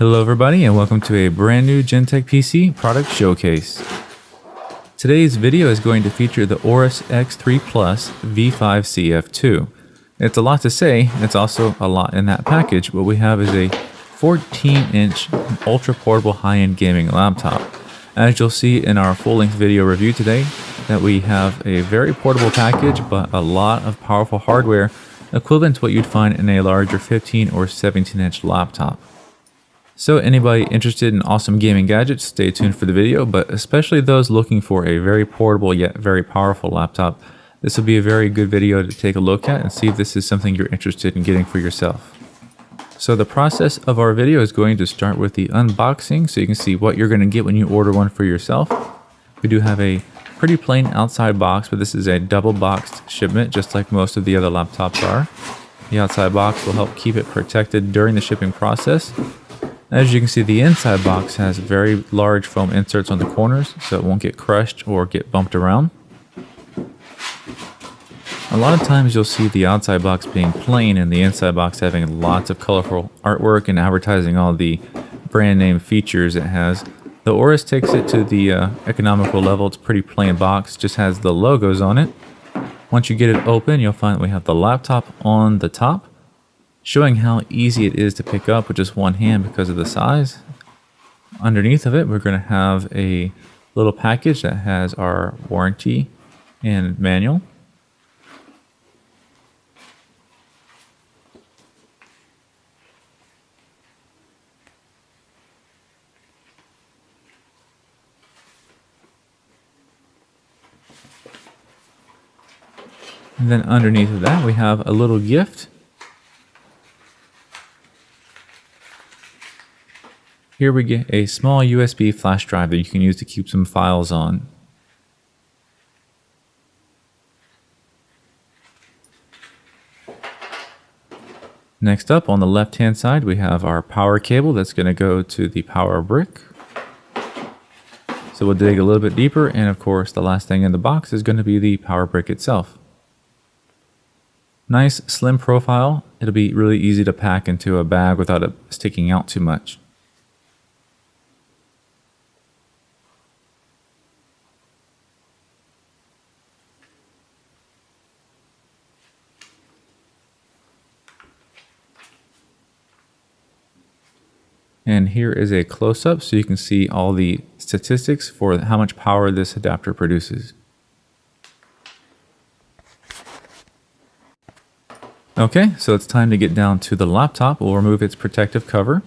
Hello everybody and welcome to a brand new Gentech PC product showcase. Today's video is going to feature the Aorus X3 Plus V5 CF2. It's a lot to say, it's also a lot in that package. What we have is a 14-inch ultra portable high-end gaming laptop. As you'll see in our full-length video review today, that we have a very portable package but a lot of powerful hardware equivalent to what you'd find in a larger 15 or 17-inch laptop. So anybody interested in awesome gaming gadgets, stay tuned for the video, but especially those looking for a very portable yet very powerful laptop, this will be a very good video to take a look at and see if this is something you're interested in getting for yourself. So the process of our video is going to start with the unboxing so you can see what you're going to get when you order one for yourself. We do have a pretty plain outside box, but this is a double boxed shipment just like most of the other laptops are. The outside box will help keep it protected during the shipping process. As you can see, the inside box has very large foam inserts on the corners so it won't get crushed or get bumped around. A lot of times you'll see the outside box being plain and the inside box having lots of colorful artwork and advertising all the brand name features it has. The Aorus takes it to the economical level. It's a pretty plain box, just has the logos on it. Once you get it open, you'll find we have the laptop on the top, showing how easy it is to pick up with just one hand because of the size. Underneath of it, we're going to have a little package that has our warranty and manual. And then underneath of that, we have a little gift. Here we get a small USB flash drive that you can use to keep some files on. Next up, on the left hand side, we have our power cable that's going to go to the power brick. So we'll dig a little bit deeper, and of course the last thing in the box is going to be the power brick itself. Nice slim profile. It'll be really easy to pack into a bag without it sticking out too much. And here is a close-up so you can see all the statistics for how much power this adapter produces. Okay, so it's time to get down to the laptop. We'll remove its protective cover.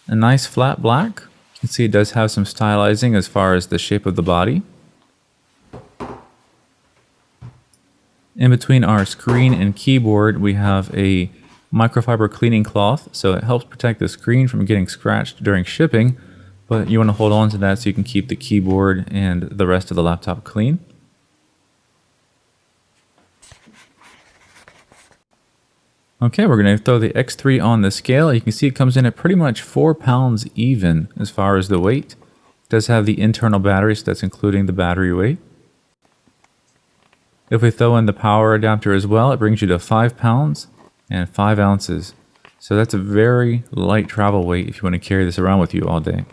A nice flat black. You can see it does have some stylizing as far as the shape of the body. In between our screen and keyboard, we have a microfiber cleaning cloth, so it helps protect the screen from getting scratched during shipping, but you want to hold on to that so you can keep the keyboard and the rest of the laptop clean. Okay, we're going to throw the X3 on the scale. You can see it comes in at pretty much 4 pounds even as far as the weight. It does have the internal battery, so that's including the battery weight. If we throw in the power adapter as well, it brings you to 5 pounds and 5 ounces. So that's a very light travel weight if you want to carry this around with you all day.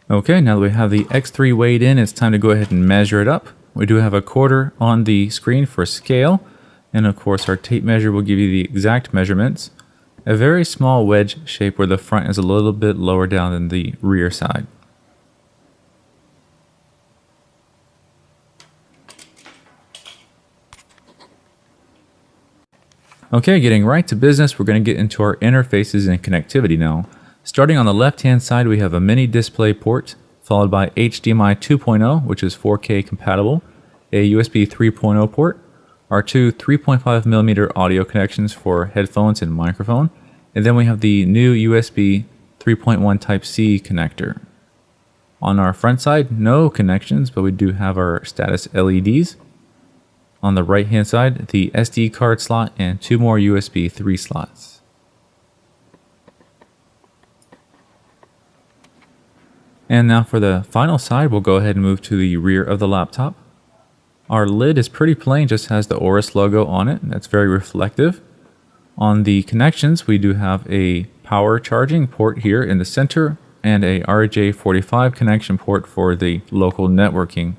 Okay, now that we have the X3 weighed in, it's time to go ahead and measure it up. We do have a quarter on the screen for scale, and of course our tape measure will give you the exact measurements. A very small wedge shape where the front is a little bit lower down than the rear side. Okay, getting right to business, we're going to get into our interfaces and connectivity now. Starting on the left hand side, we have a mini display port, followed by HDMI 2.0, which is 4K compatible, a USB 3.0 port, our two 3.5mm audio connections for headphones and microphone, and then we have the new USB 3.1 Type-C connector. On our front side, no connections, but we do have our status LEDs. On the right hand side, the SD card slot and 2 more USB 3 slots. And now for the final side, we'll go ahead and move to the rear of the laptop. Our lid is pretty plain, just has the Aorus logo on it. That's very reflective. On the connections, we do have a power charging port here in the center and a RJ45 connection port for the local networking.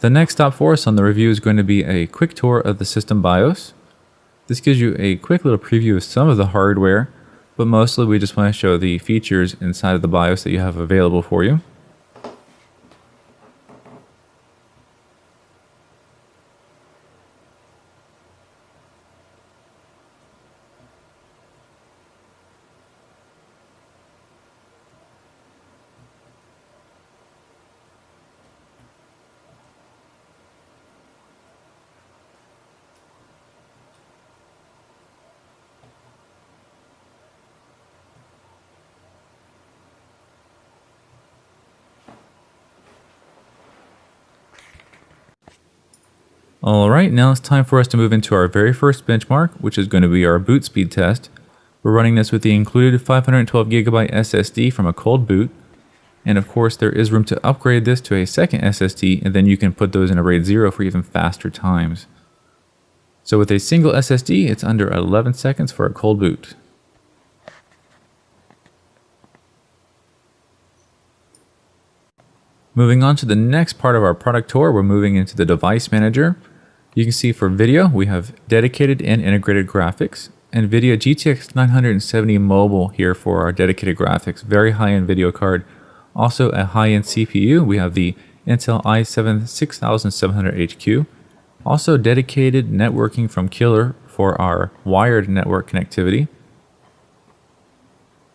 The next stop for us on the review is going to be a quick tour of the system BIOS. This gives you a quick little preview of some of the hardware, but mostly we just want to show the features inside of the BIOS that you have available for you. Alright, now it's time for us to move into our very first benchmark, which is going to be our boot speed test. We're running this with the included 512GB SSD from a cold boot. And of course, there is room to upgrade this to a second SSD, and then you can put those in a RAID 0 for even faster times. So with a single SSD, it's under 11 seconds for a cold boot. Moving on to the next part of our product tour, we're moving into the device manager. You can see for video, we have dedicated and integrated graphics. NVIDIA GTX 970 Mobile here for our dedicated graphics. Very high-end video card. Also a high-end CPU, we have the Intel i7 6700HQ. Also dedicated networking from Killer for our wired network connectivity.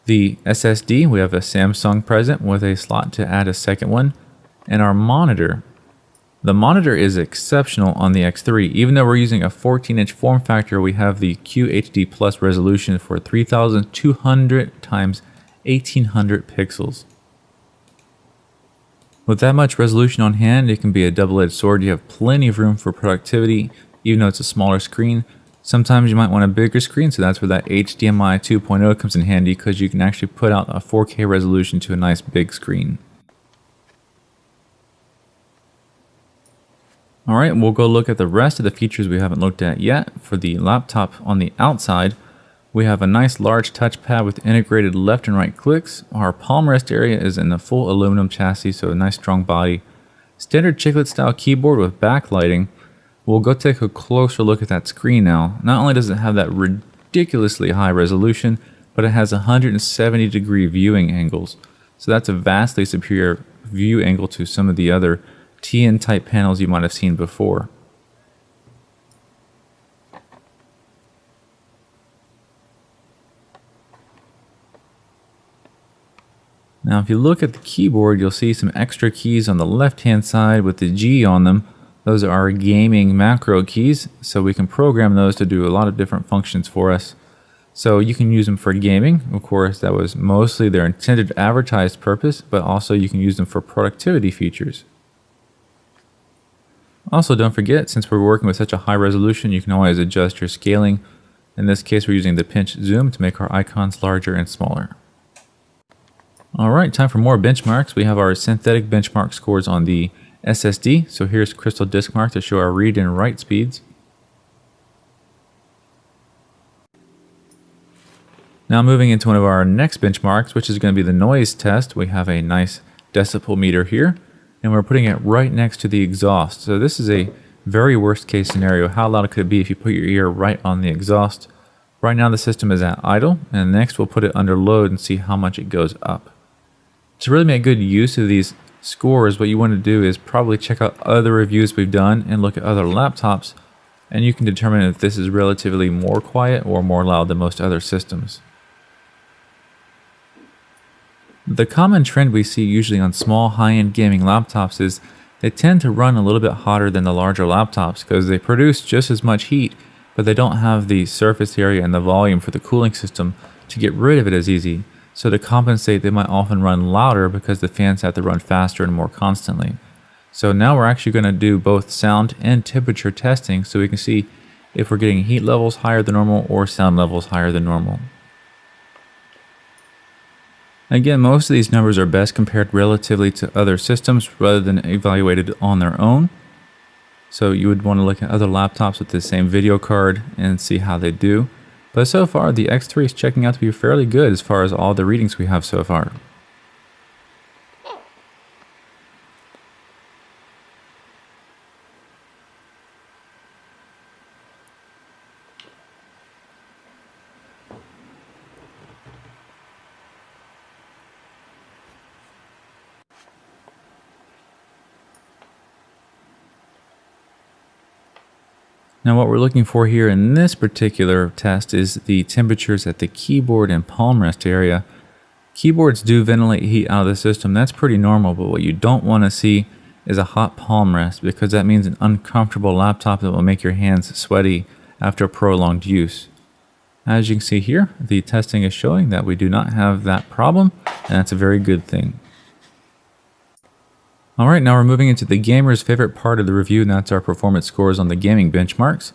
The SSD, we have a Samsung present with a slot to add a second one. And our monitor. The monitor is exceptional on the X3. Even though we're using a 14-inch form factor, we have the QHD Plus resolution for 3200 times 1800 pixels. With that much resolution on hand, it can be a double-edged sword. You have plenty of room for productivity, even though it's a smaller screen. Sometimes you might want a bigger screen, so that's where that HDMI 2.0 comes in handy, because you can actually put out a 4K resolution to a nice big screen. Alright, we'll go look at the rest of the features we haven't looked at yet. For the laptop on the outside, we have a nice large touchpad with integrated left and right clicks. Our palm rest area is in a full aluminum chassis, so a nice strong body. Standard chiclet style keyboard with backlighting. We'll go take a closer look at that screen now. Not only does it have that ridiculously high resolution, but it has 170-degree viewing angles. So that's a vastly superior view angle to some of the other TN type panels you might have seen before. Now if you look at the keyboard, you'll see some extra keys on the left hand side with the G on them. Those are our gaming macro keys, so we can program those to do a lot of different functions for us. So you can use them for gaming. Of course, that was mostly their intended advertised purpose, but also you can use them for productivity features. Also, don't forget, since we're working with such a high resolution, you can always adjust your scaling. In this case, we're using the pinch zoom to make our icons larger and smaller. Alright, time for more benchmarks. We have our synthetic benchmark scores on the SSD. So here's Crystal Disk Mark to show our read and write speeds. Now moving into one of our next benchmarks, which is going to be the noise test. We have a nice decibel meter here, and we're putting it right next to the exhaust. So this is a very worst case scenario. How loud could it be if you put your ear right on the exhaust? Right now the system is at idle, and next we'll put it under load and see how much it goes up. To really make good use of these scores, what you want to do is probably check out other reviews we've done and look at other laptops, and you can determine if this is relatively more quiet or more loud than most other systems. The common trend we see usually on small high-end gaming laptops is they tend to run a little bit hotter than the larger laptops because they produce just as much heat, but they don't have the surface area and the volume for the cooling system to get rid of it as easy. So to compensate, they might often run louder because the fans have to run faster and more constantly. So now we're actually going to do both sound and temperature testing so we can see if we're getting heat levels higher than normal or sound levels higher than normal. Again, most of these numbers are best compared relatively to other systems rather than evaluated on their own. So you would want to look at other laptops with the same video card and see how they do. But so far, the X3 is checking out to be fairly good as far as all the readings we have so far. Now what we're looking for here in this particular test is the temperatures at the keyboard and palm rest area. Keyboards do ventilate heat out of the system, that's pretty normal, but what you don't want to see is a hot palm rest because that means an uncomfortable laptop that will make your hands sweaty after prolonged use. As you can see here, the testing is showing that we do not have that problem, and that's a very good thing. Alright, now we're moving into the gamer's favorite part of the review, and that's our performance scores on the gaming benchmarks.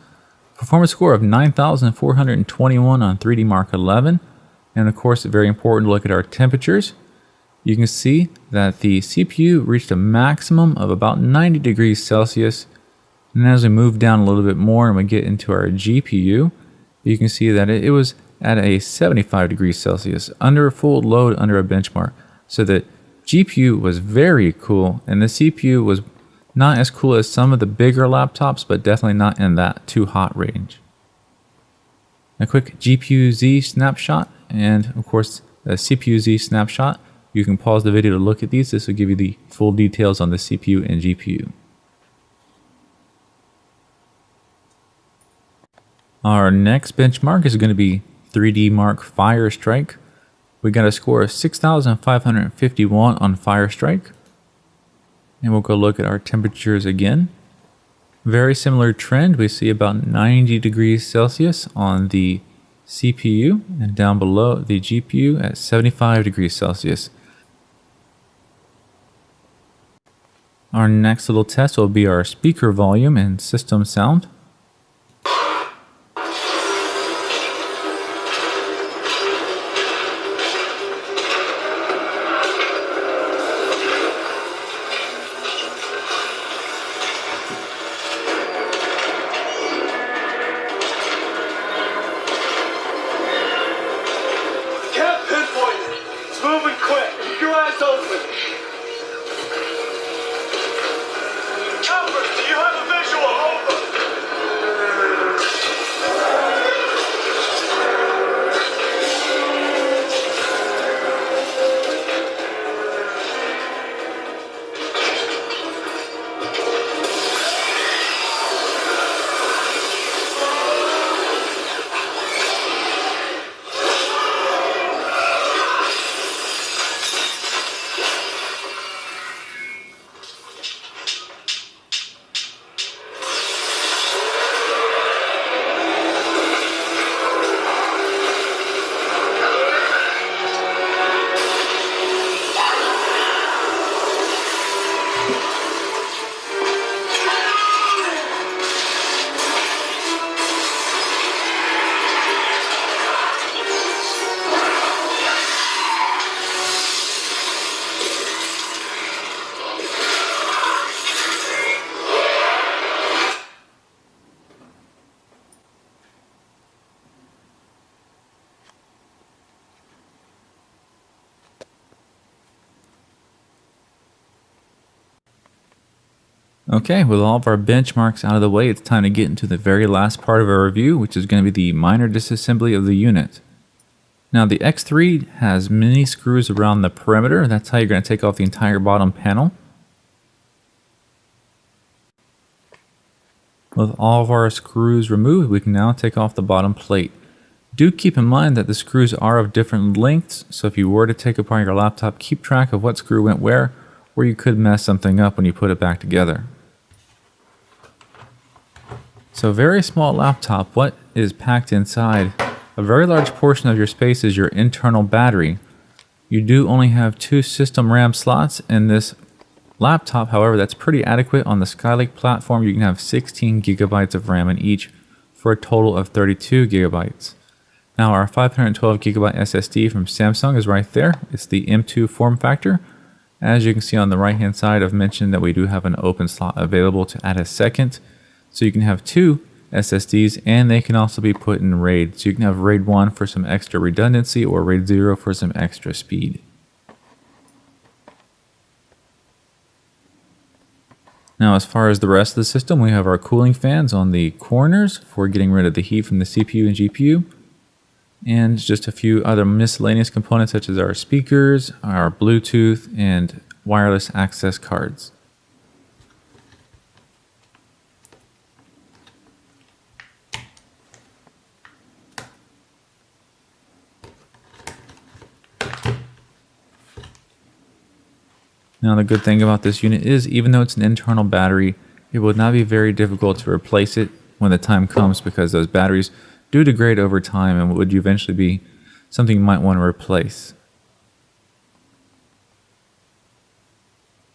Performance score of 9,421 on 3D Mark 11, and of course very important to look at our temperatures. You can see that the CPU reached a maximum of about 90 degrees Celsius, and as we move down a little bit more and we get into our GPU, you can see that it was at a 75 degrees Celsius, under full load under a benchmark, so that GPU was very cool, and the CPU was not as cool as some of the bigger laptops, but definitely not in that too hot range. A quick GPU Z snapshot, and of course a CPU Z snapshot. You can pause the video to look at these. This will give you the full details on the CPU and GPU. Our next benchmark is going to be 3D Mark Firestrike. We got a score of 6,551 on Firestrike. And we'll go look at our temperatures again. Very similar trend. We see about 90 degrees Celsius on the CPU and down below the GPU at 75 degrees Celsius. Our next little test will be our speaker volume and system sound. Okay, with all of our benchmarks out of the way, it's time to get into the very last part of our review, which is going to be the minor disassembly of the unit. Now the X3 has mini screws around the perimeter. That's how you're going to take off the entire bottom panel. With all of our screws removed, we can now take off the bottom plate. Do keep in mind that the screws are of different lengths, so if you were to take apart your laptop, keep track of what screw went where, or you could mess something up when you put it back together. So very small laptop, what is packed inside? A very large portion of your space is your internal battery. You do only have 2 system RAM slots in this laptop. However, that's pretty adequate. On the Skylake platform, you can have 16 gigabytes of RAM in each for a total of 32 gigabytes. Now our 512 gigabyte SSD from Samsung is right there. It's the M2 form factor. As you can see on the right hand side, I've mentioned that we do have an open slot available to add a second. So you can have 2 SSDs, and they can also be put in RAID. So you can have RAID 1 for some extra redundancy or RAID 0 for some extra speed. Now as far as the rest of the system, we have our cooling fans on the corners for getting rid of the heat from the CPU and GPU. And just a few other miscellaneous components such as our speakers, our Bluetooth, and wireless access cards. Now the good thing about this unit is, even though it's an internal battery, it will not be very difficult to replace it when the time comes, because those batteries do degrade over time and would eventually be something you might want to replace.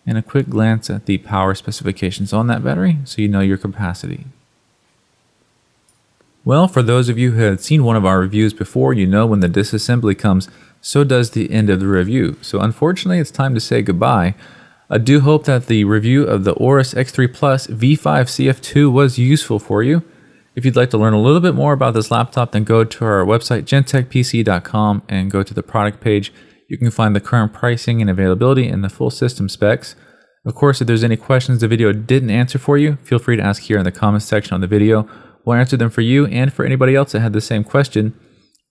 And a quick glance at the power specifications on that battery so you know your capacity. Well, for those of you who had seen one of our reviews before, you know when the disassembly comes, so does the end of the review. So unfortunately, it's time to say goodbye. I do hope that the review of the Aorus X3 Plus V5 CF2 was useful for you. If you'd like to learn a little bit more about this laptop, then go to our website, gentechpc.com, and go to the product page. You can find the current pricing and availability and the full system specs. Of course, if there's any questions the video didn't answer for you, feel free to ask here in the comments section on the video. We'll answer them for you and for anybody else that had the same question.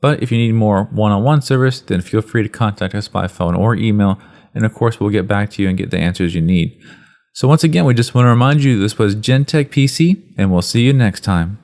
But if you need more one-on-one service, then feel free to contact us by phone or email. And of course, we'll get back to you and get the answers you need. So once again, we just want to remind you this was Gentech PC, and we'll see you next time.